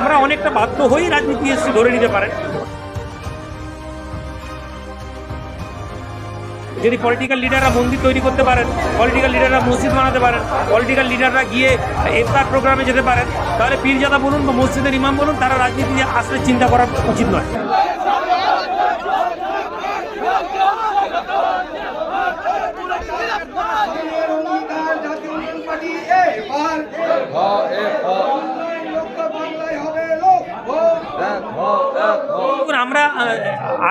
আমরা অনেকটা বাধ্য হয়েই রাজনীতি এসেছি ধরে নিতে পারেন। যদি পলিটিক্যাল লিডাররা মন্দির তৈরি করতে পারেন, পলিটিক্যাল লিডাররা মসজিদ বানাতে পারেন, পলিটিক্যাল লিডাররা গিয়ে ইফতার প্রোগ্রামে যেতে পারেন, তাহলে পীরজাদা বলুন বা মসজিদের ইমাম বলুন, তারা রাজনীতি আসলে চিন্তা করা উচিত নয়। আমরা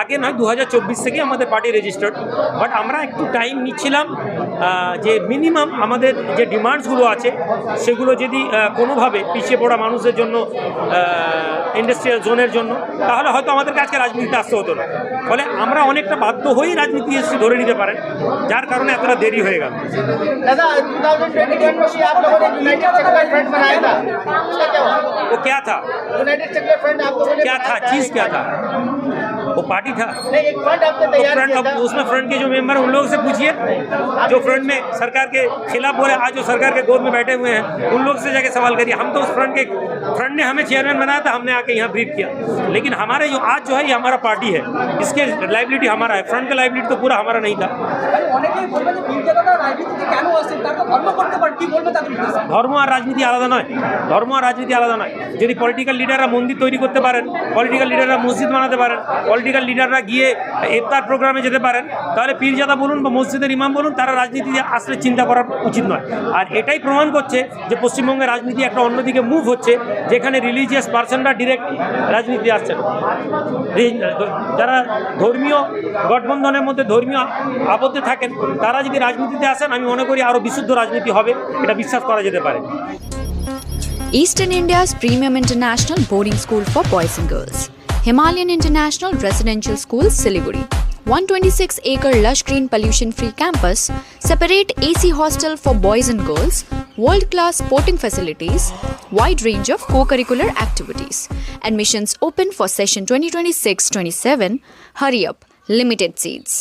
আগে নয় 2024 থেকে আমাদের পার্টি রেজিস্টার্ড, বাট আমরা একটু টাইম নিচ্ছিলাম যে মিনিমাম আমাদের যে ডিমান্ডসগুলো আছে সেগুলো যদি কোনোভাবে পিছিয়ে পড়া মানুষদের জন্য, ইন্ডাস্ট্রিয়াল জোনের জন্য, তাহলে হয়তো আমাদের কাছে রাজনীতিতে আসতে হতো না। ফলে আমরা অনেকটা বাধ্য হয়েই রাজনীতি এসেছি ধরে নিতে পারেন, যার কারণে এতটা দেরি হয়ে গেল। दादा 2021 में आप लोगों ने यूनाइटेड सेक्युलर फ्रंट बनाया था, उसका क्या हुआ? वो क्या था? यूनाइटेड सेक्युलर फ्रंट आप लोगों ने क्या था? चीज़ क्या था? वो पार्टी था। नहीं, एक फ्रंट आपने तैयार फ्रंट, किया था। उसमें फ्रंट के जो मेंबर हैं उन लोगों से पूछिए, जो फ्रंट में सरकार के खिलाफ बोले, आज जो सरकार के गोद में बैठे हुए हैं उन लोग से जाके सवाल करिए। हम तो उस फ्रंट ने हमें चेयरमैन बनाया था, हमने आके यहाँ ब्रीफ किया, लेकिन हमारे जो आज जो है ये हमारा पार्टी है, इसके लाइबिलिटी हमारा है, फ्रंट का लाइबिलिटी तो पूरा हमारा नहीं था। ধর্ম আর রাজনীতি আলাদা নয়, ধর্ম আর রাজনীতি আলাদা নয়। যদি পলিটিক্যাল লিডাররা মন্দির তৈরি করতে পারেন, পলিটিক্যাল লিডাররা মসজিদ বানাতে পারেন, পলিটিক্যাল লিডাররা গিয়ে ইফতার প্রোগ্রামে যেতে পারেন, তাহলে পীরজাদা বলুন বা মসজিদের ইমাম বলুন, তারা রাজনীতি আসলে চিন্তা করা উচিত নয়। আর এটাই প্রমাণ করছে যে পশ্চিমবঙ্গের রাজনীতি একটা অন্যদিকে মুভ হচ্ছে, যেখানে রিলিজিয়াস পার্সনরা ডিরেক্ট রাজনীতি আসছেন। যারা ধর্মীয় গঠবন্ধনের মধ্যে ধর্মীয় আবদ্ধে থাকেন, তারা যদি রাজনীতিতে আসেন, আমি মনে করি আরও বিশুদ্ধ রাজনীতি হবে, এটা বিশ্বাস করা যেতে পারে। Eastern India's premium international boarding school for boys and girls, Himalayan International Residential School, Siliguri. 126-acre lush green pollution-free campus, separate AC hostel for boys and girls, world-class sporting facilities, wide range of co-curricular activities. Admissions open for session 2026-27. Hurry up, limited seats.